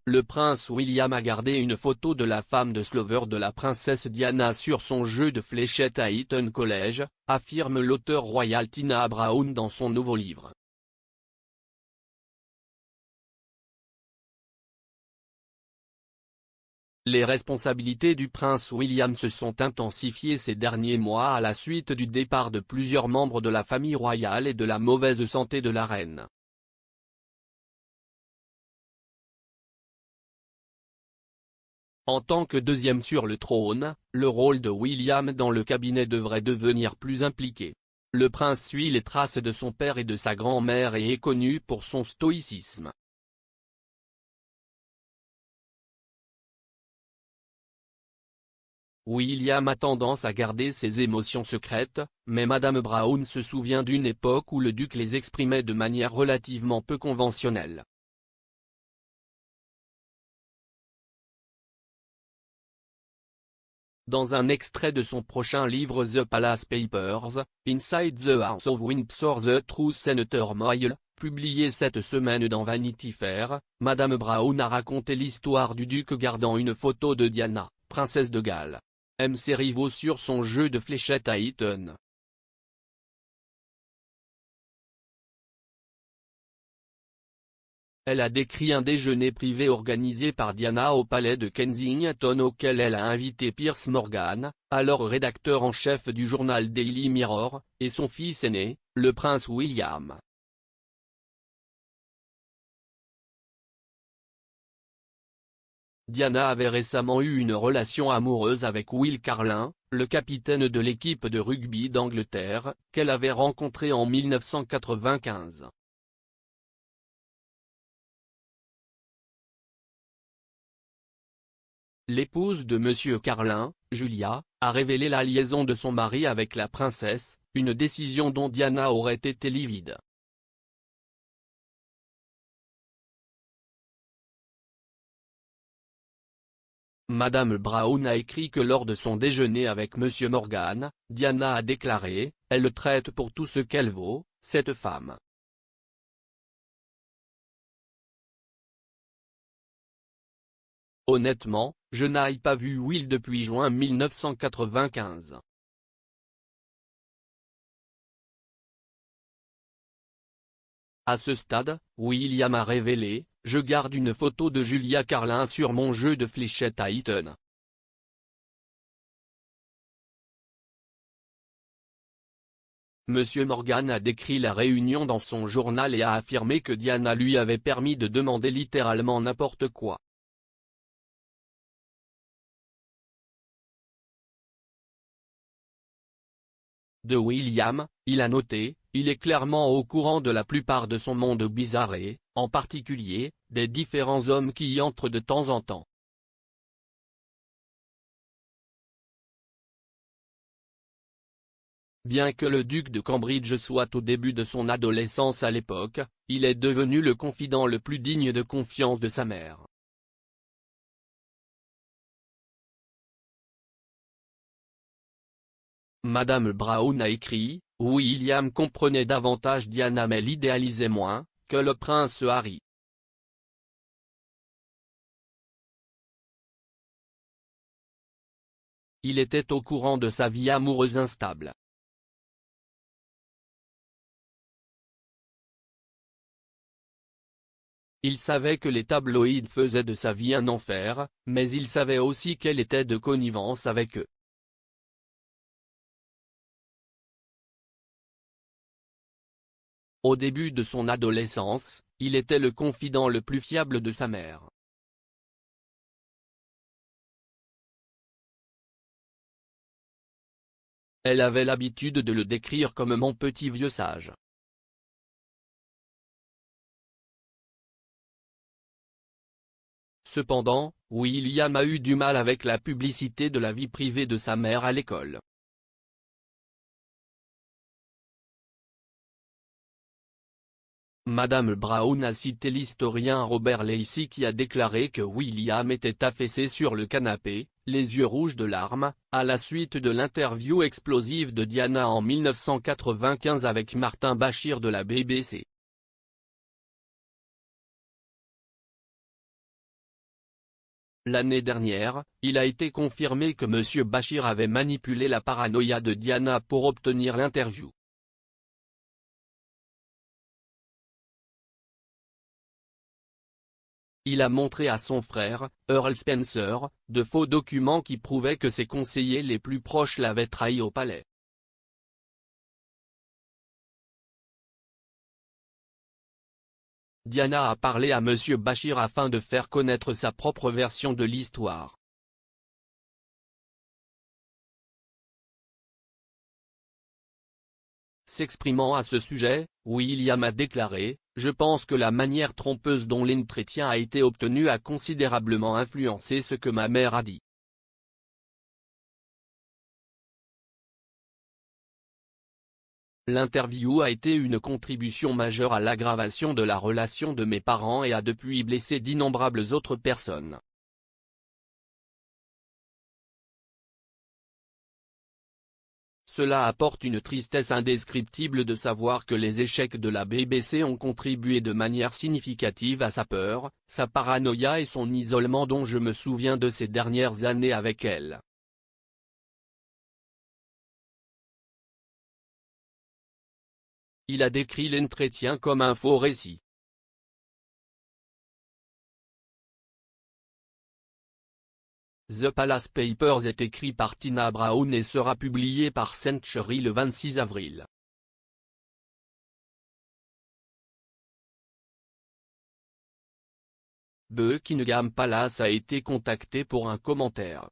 Le prince William a gardé une photo de la femme de Slover de la princesse Diana sur son jeu de fléchettes à Eton College, affirme l'auteur royal Tina Brown dans son nouveau livre. Les responsabilités du prince William se sont intensifiées ces derniers mois à la suite du départ de plusieurs membres de la famille royale et de la mauvaise santé de la reine. En tant que deuxième sur le trône, le rôle de William dans le cabinet devrait devenir plus impliqué. Le prince suit les traces de son père et de sa grand-mère et est connu pour son stoïcisme. William a tendance à garder ses émotions secrètes, mais Madame Brown se souvient d'une époque où le duc les exprimait de manière relativement peu conventionnelle. Dans un extrait de son prochain livre The Palace Papers, Inside the House of Windsor The True Senator Moyle, publié cette semaine dans Vanity Fair, Madame Brown a raconté l'histoire du duc gardant une photo de Diana, princesse de Galles, ses rivaux sur son jeu de fléchettes à Eton. Elle a décrit un déjeuner privé organisé par Diana au palais de Kensington auquel elle a invité Piers Morgan, alors rédacteur en chef du journal Daily Mirror, et son fils aîné, le prince William. Diana avait récemment eu une relation amoureuse avec Will Carlin, le capitaine de l'équipe de rugby d'Angleterre, qu'elle avait rencontré en 1995. L'épouse de M. Carlin, Julia, a révélé la liaison de son mari avec la princesse, une décision dont Diana aurait été livide. Madame Brown a écrit que lors de son déjeuner avec M. Morgan, Diana a déclaré « Elle le traite pour tout ce qu'elle vaut, cette femme. Honnêtement, je n'ai pas vu Will depuis juin 1995. » À ce stade, William a révélé « Je garde une photo de Julia Carlin sur mon jeu de fléchettes à Eton. » Monsieur Morgan a décrit la réunion dans son journal et a affirmé que Diana lui avait permis de demander littéralement n'importe quoi. De William, il a noté, il est clairement au courant de la plupart de son monde bizarre et, en particulier, des différents hommes qui y entrent de temps en temps. Bien que le duc de Cambridge soit au début de son adolescence à l'époque, il est devenu le confident le plus digne de confiance de sa mère. Madame Brown a écrit, William comprenait davantage Diana mais l'idéalisait moins, que le prince Harry. Il était au courant de sa vie amoureuse instable. Il savait que les tabloïds faisaient de sa vie un enfer, mais il savait aussi qu'elle était de connivence avec eux. Au début de son adolescence, il était le confident le plus fiable de sa mère. Elle avait l'habitude de le décrire comme mon petit vieux sage. Cependant, William a eu du mal avec la publicité de la vie privée de sa mère à l'école. Madame Brown a cité l'historien Robert Lacey qui a déclaré que William était affaissé sur le canapé, les yeux rouges de larmes, à la suite de l'interview explosive de Diana en 1995 avec Martin Bashir de la BBC. L'année dernière, il a été confirmé que M. Bachir avait manipulé la paranoïa de Diana pour obtenir l'interview. Il a montré à son frère, Earl Spencer, de faux documents qui prouvaient que ses conseillers les plus proches l'avaient trahi au palais. Diana a parlé à M. Bachir afin de faire connaître sa propre version de l'histoire. S'exprimant à ce sujet, William a déclaré « Je pense que la manière trompeuse dont l'entretien a été obtenu a considérablement influencé ce que ma mère a dit. L'interview a été une contribution majeure à l'aggravation de la relation de mes parents et a depuis blessé d'innombrables autres personnes. Cela apporte une tristesse indescriptible de savoir que les échecs de la BBC ont contribué de manière significative à sa peur, sa paranoïa et son isolement dont je me souviens de ces dernières années avec elle. » Il a décrit l'entretien comme un faux récit. The Palace Papers est écrit par Tina Brown et sera publié par Century le 26 avril. Buckingham Palace a été contacté pour un commentaire.